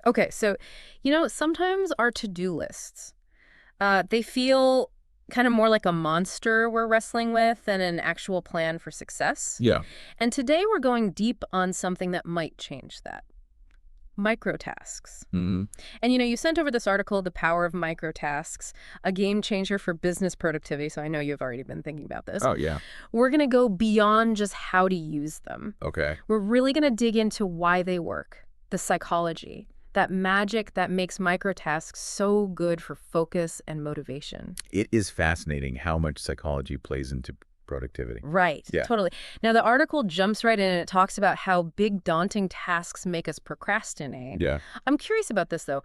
Okay, so, sometimes our to-do lists, they feel kind of more like a monster we're wrestling with than an actual plan for success. Yeah. And today we're going deep on something that might change that. Microtasks. Hmm. And you sent over this article, The Power of Microtasks, a game changer for business productivity. So I know you've already been thinking about this. Oh, yeah. We're going to go beyond just how to use them. Okay. We're really going to dig into why they work, the psychology, that magic that makes microtasks so good for focus and motivation. It is fascinating how much psychology plays into productivity. Right, Yeah. totally. Now, the article jumps right in and it talks about how big, daunting tasks make us procrastinate. Yeah. I'm curious about this, though.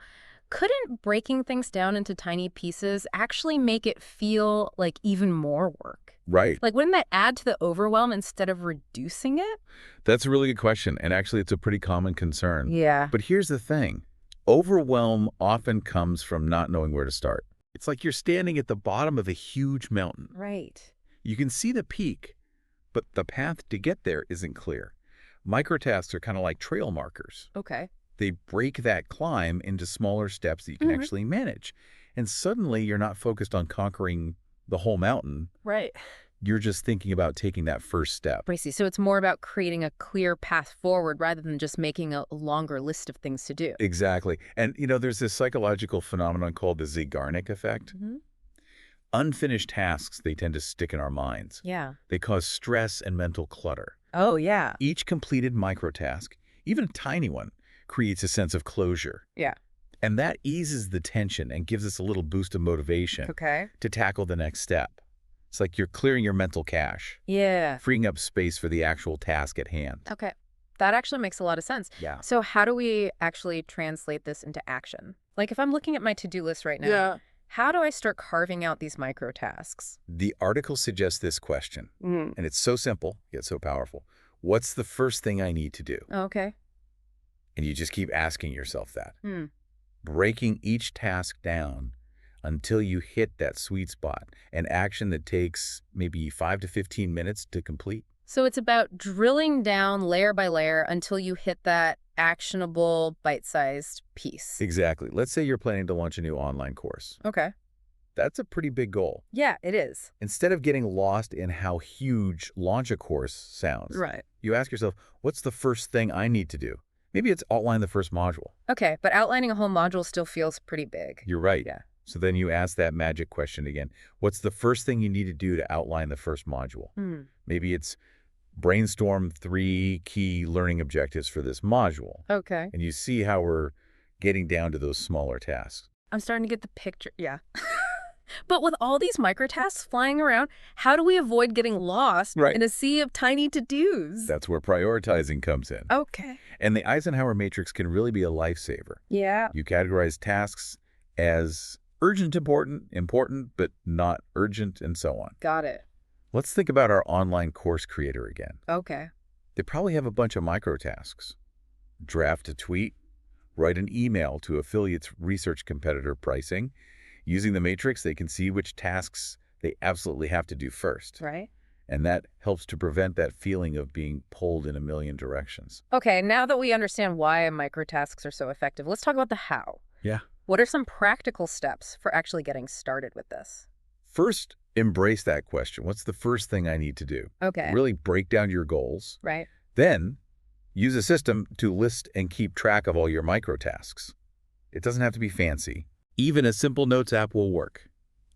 Couldn't breaking things down into tiny pieces actually make it feel like even more work? Right. Like, wouldn't that add to the overwhelm instead of reducing it? That's a really good question. And actually, it's a pretty common concern. Yeah. But here's the thing. Overwhelm often comes from not knowing where to start. It's like you're standing at the bottom of a huge mountain. Right. You can see the peak, but the path to get there isn't clear. Microtasks are kind of like trail markers. Okay. They break that climb into smaller steps that you can actually manage. And suddenly you're not focused on conquering the whole mountain. Right. You're just thinking about taking that first step. I see. So it's more about creating a clear path forward rather than just making a longer list of things to do. Exactly. And, there's this psychological phenomenon called the Zeigarnik effect. Mm-hmm. Unfinished tasks, they tend to stick in our minds. Yeah. They cause stress and mental clutter. Oh, yeah. Each completed microtask, even a tiny one, creates a sense of closure. Yeah. And that eases the tension and gives us a little boost of motivation Okay. to tackle the next step. It's like you're clearing your mental cache, Yeah. freeing up space for the actual task at hand. Okay. That actually makes a lot of sense. Yeah. So how do we actually translate this into action? Like if I'm looking at my to-do list right now, how do I start carving out these micro tasks? The article suggests this question, and it's so simple, yet so powerful. What's the first thing I need to do? Okay. And you just keep asking yourself that. Hmm. Breaking each task down until you hit that sweet spot, an action that takes maybe 5 to 15 minutes to complete. So it's about drilling down layer by layer until you hit that actionable, bite-sized piece. Exactly. Let's say you're planning to launch a new online course. Okay. That's a pretty big goal. Yeah, it is. Instead of getting lost in how huge launch a course sounds, Right. you ask yourself, what's the first thing I need to do? Maybe it's outline the first module. Okay, but outlining a whole module still feels pretty big. You're right. Yeah. So then you ask that magic question again. What's the first thing you need to do to outline the first module? Maybe it's brainstorm 3 key learning objectives for this module. Okay. And you see how we're getting down to those smaller tasks. I'm starting to get the picture. Yeah. But with all these microtasks flying around, how do we avoid getting lost in a sea of tiny to-dos? That's where prioritizing comes in. Okay. And the Eisenhower matrix can really be a lifesaver. Yeah. You categorize tasks as urgent, important, but not urgent, and so on. Got it. Let's think about our online course creator again. Okay. They probably have a bunch of microtasks. Draft a tweet, write an email to affiliates research competitor pricing. Using the matrix, they can see which tasks they absolutely have to do first. Right. And that helps to prevent that feeling of being pulled in a million directions. Okay, now that we understand why microtasks are so effective, let's talk about the how. Yeah. What are some practical steps for actually getting started with this? First, embrace that question. What's the first thing I need to do? Okay. Really break down your goals. Right. Then, use a system to list and keep track of all your microtasks. It doesn't have to be fancy. Even a simple notes app will work.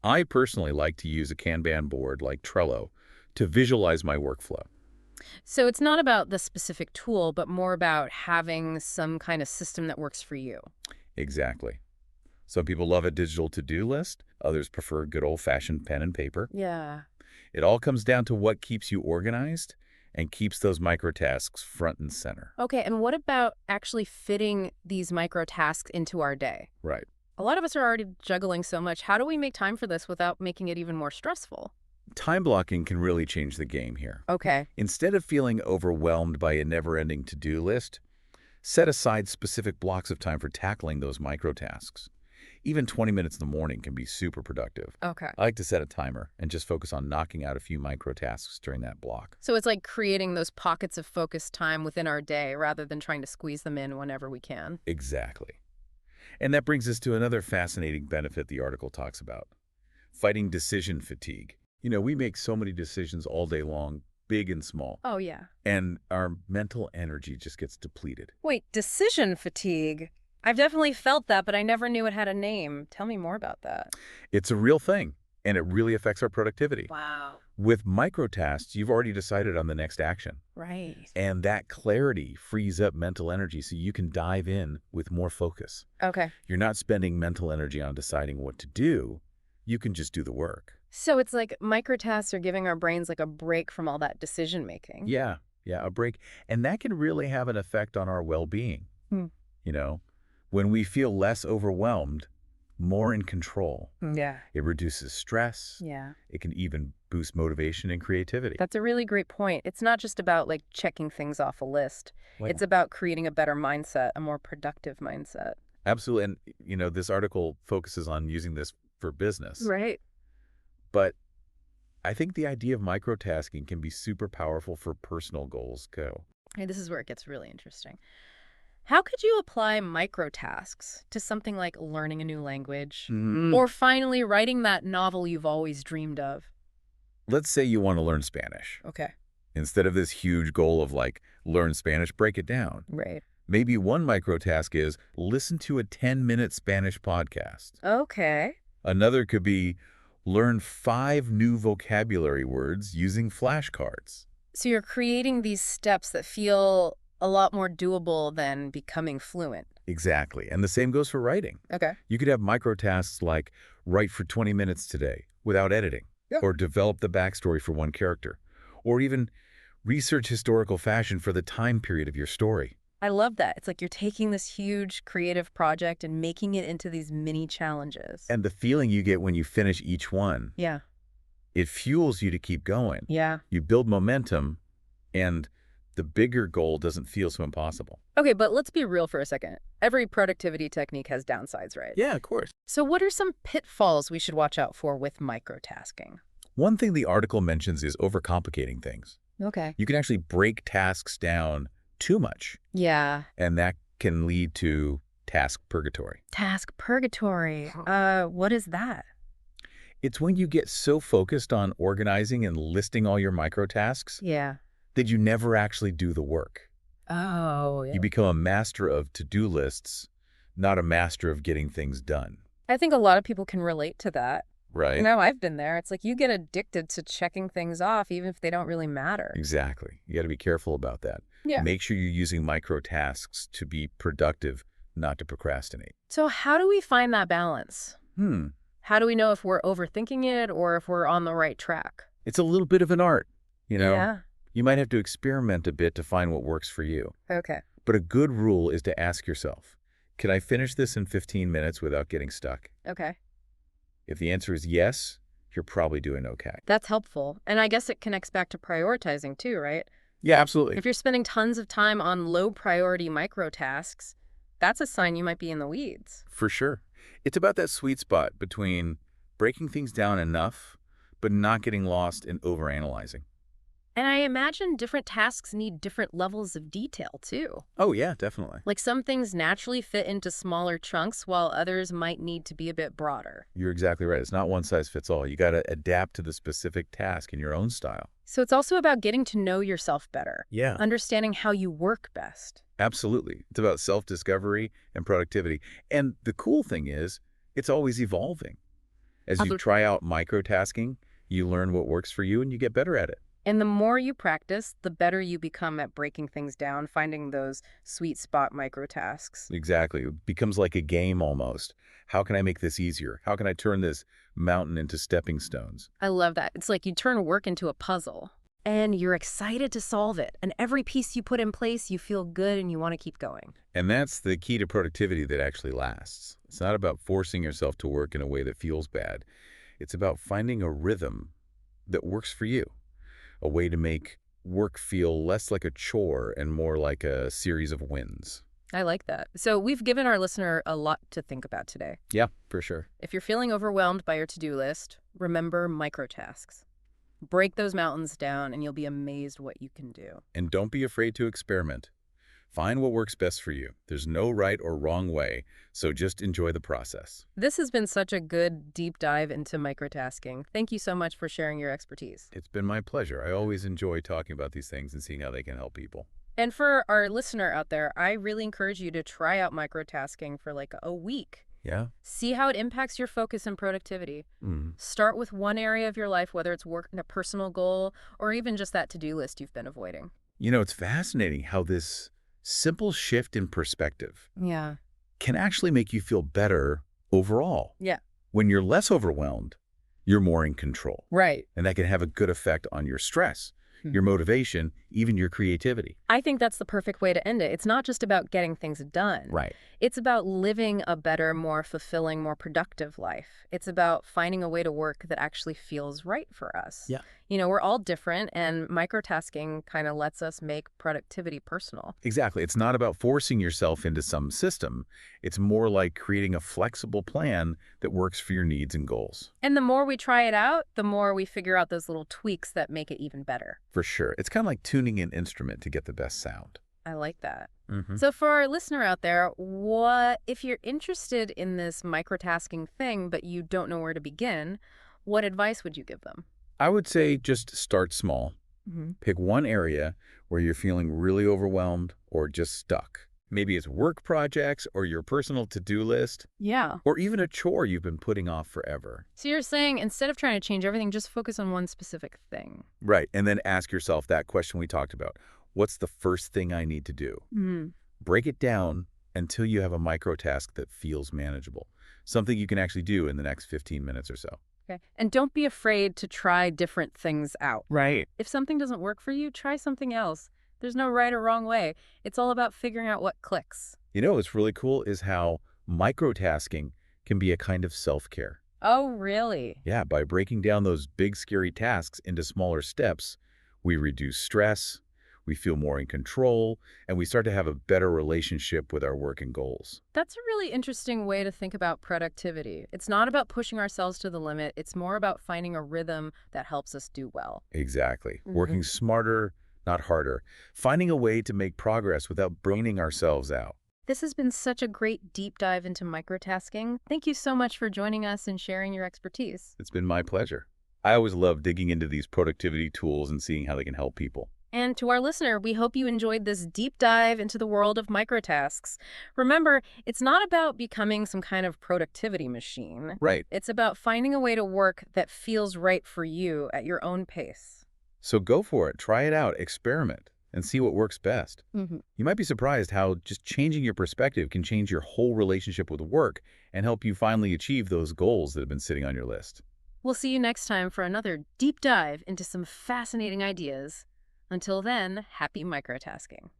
I personally like to use a Kanban board like Trello to visualize my workflow. So it's not about the specific tool, but more about having some kind of system that works for you. Exactly. Some people love a digital to-do list. Others prefer good old-fashioned pen and paper. Yeah. It all comes down to what keeps you organized and keeps those microtasks front and center. Okay, and what about actually fitting these microtasks into our day? Right. A lot of us are already juggling so much. How do we make time for this without making it even more stressful? Time blocking can really change the game here. Okay. Instead of feeling overwhelmed by a never-ending to-do list, set aside specific blocks of time for tackling those microtasks. Even 20 minutes in the morning can be super productive. Okay. I like to set a timer and just focus on knocking out a few microtasks during that block. So it's like creating those pockets of focused time within our day rather than trying to squeeze them in whenever we can. Exactly. And that brings us to another fascinating benefit the article talks about: fighting decision fatigue. We make so many decisions all day long, big and small, Oh, yeah. and our mental energy just gets depleted. Wait, decision fatigue. I've definitely felt that, but I never knew it had a name. Tell me more about that. It's a real thing, and it really affects our productivity. Wow. With microtasks, you've already decided on the next action, Right. and that clarity frees up mental energy so you can dive in with more focus. Okay. You're not spending mental energy on deciding what to do. You can just do the work. So it's like microtasks are giving our brains like a break from all that decision making. Yeah, yeah, a break. And that can really have an effect on our well-being. Hmm. You know, when we feel less overwhelmed, more in control, Yeah. it reduces stress. Yeah. It can even boost motivation and creativity. That's a really great point. It's not just about like checking things off a list. Well, It's about creating a better mindset, a more productive mindset. absolutely. And, this article focuses on using this for business. Right. But I think the idea of microtasking can be super powerful for personal goals, too. Hey, this is where it gets really interesting. How could you apply microtasks to something like learning a new language or finally writing that novel you've always dreamed of? Let's say you want to learn Spanish. Okay. Instead of this huge goal of learn Spanish, break it down. Right. Maybe one microtask is listen to a 10-minute Spanish podcast. Okay. Another could be learn 5 new vocabulary words using flashcards. So you're creating these steps that feel a lot more doable than becoming fluent. Exactly. And the same goes for writing. Okay. You could have microtasks like write for 20 minutes today without editing, Yeah. or develop the backstory for one character, or even research historical fashion for the time period of your story. I love that. It's like you're taking this huge creative project and making it into these mini challenges. And the feeling you get when you finish each one, Yeah. it fuels you to keep going. Yeah. You build momentum, and the bigger goal doesn't feel so impossible. Okay, but let's be real for a second. Every productivity technique has downsides, right? Yeah, of course. So what are some pitfalls we should watch out for with microtasking? One thing the article mentions is overcomplicating things. Okay. You can actually break tasks down too much, Yeah. and that can lead to task purgatory. Task purgatory. What is that? It's when you get so focused on organizing and listing all your microtasks Yeah. that you never actually do the work. Oh, yeah. You become a master of to-do lists, not a master of getting things done. I think a lot of people can relate to that. Right? I've been there. It's like you get addicted to checking things off even if they don't really matter. Exactly. You got to be careful about that. Yeah. Make sure you're using microtasks to be productive, not to procrastinate. So how do we find that balance? How do we know if we're overthinking it or if we're on the right track? It's a little bit of an art, Yeah. You might have to experiment a bit to find what works for you. Okay. But a good rule is to ask yourself, can I finish this in 15 minutes without getting stuck? Okay. If the answer is yes, you're probably doing okay. That's helpful. And I guess it connects back to prioritizing too, right? Yeah, absolutely. If you're spending tons of time on low priority micro tasks, that's a sign you might be in the weeds. For sure. It's about that sweet spot between breaking things down enough, but not getting lost in overanalyzing. And I imagine different tasks need different levels of detail too. Oh, yeah, definitely. Like some things naturally fit into smaller chunks while others might need to be a bit broader. You're exactly right. It's not one size fits all. You got to adapt to the specific task in your own style. So it's also about getting to know yourself better, Yeah, understanding how you work best. absolutely. It's about self-discovery and productivity. And the cool thing is, it's always evolving. As you try out microtasking, you learn what works for you and you get better at it. And the more you practice, the better you become at breaking things down, finding those sweet spot micro tasks. Exactly. It becomes like a game almost. How can I make this easier? How can I turn this mountain into stepping stones? I love that. It's like you turn work into a puzzle and you're excited to solve it. And every piece you put in place, you feel good and you want to keep going. And that's the key to productivity that actually lasts. It's not about forcing yourself to work in a way that feels bad. It's about finding a rhythm that works for you. A way to make work feel less like a chore and more like a series of wins. I like that. So we've given our listener a lot to think about today. Yeah, for sure. If you're feeling overwhelmed by your to-do list, remember microtasks. Break those mountains down and you'll be amazed what you can do. And don't be afraid to experiment. Find what works best for you. There's no right or wrong way, so just enjoy the process. This has been such a good deep dive into microtasking. Thank you so much for sharing your expertise. It's been my pleasure. I always enjoy talking about these things and seeing how they can help people. And for our listener out there, I really encourage you to try out microtasking for like a week. Yeah? See how it impacts your focus and productivity. Mm. Start with one area of your life, whether it's work, a personal goal, or even just that to-do list you've been avoiding. It's fascinating how this simple shift in perspective Yeah. can actually make you feel better overall. Yeah. When you're less overwhelmed, you're more in control. Right. And that can have a good effect on your stress, your motivation, even your creativity. I think that's the perfect way to end it. It's not just about getting things done. Right. It's about living a better, more fulfilling, more productive life. It's about finding a way to work that actually feels right for us. Yeah. We're all different, and microtasking kind of lets us make productivity personal. Exactly. It's not about forcing yourself into some system. It's more like creating a flexible plan that works for your needs and goals. And the more we try it out, the more we figure out those little tweaks that make it even better. For sure. It's kind of like tuning an instrument to get the best sound. I like that. Mm-hmm. So for our listener out there, if you're interested in this microtasking thing, but you don't know where to begin, what advice would you give them? I would say just start small. Pick one area where you're feeling really overwhelmed or just stuck. Maybe it's work projects or your personal to-do list, Yeah. or even a chore you've been putting off forever. So you're saying instead of trying to change everything, just focus on one specific thing. Right. And then ask yourself that question we talked about. What's the first thing I need to do? Break it down until you have a micro task that feels manageable, something you can actually do in the next 15 minutes or so. Okay. And don't be afraid to try different things out. Right. If something doesn't work for you, try something else. There's no right or wrong way. It's all about figuring out what clicks. What's really cool is how microtasking can be a kind of self-care. Oh, really? Yeah, by breaking down those big, scary tasks into smaller steps, we reduce stress, we feel more in control, and we start to have a better relationship with our work and goals. That's a really interesting way to think about productivity. It's not about pushing ourselves to the limit. It's more about finding a rhythm that helps us do well. Exactly. Working smarter, not harder. Finding a way to make progress without burning ourselves out. This has been such a great deep dive into microtasking. Thank you so much for joining us and sharing your expertise. It's been my pleasure. I always love digging into these productivity tools and seeing how they can help people. And to our listener, we hope you enjoyed this deep dive into the world of microtasks. Remember, it's not about becoming some kind of productivity machine. Right. It's about finding a way to work that feels right for you at your own pace. So go for it. Try it out. Experiment and see what works best. You might be surprised how just changing your perspective can change your whole relationship with work and help you finally achieve those goals that have been sitting on your list. We'll see you next time for another deep dive into some fascinating ideas. Until then, happy microtasking.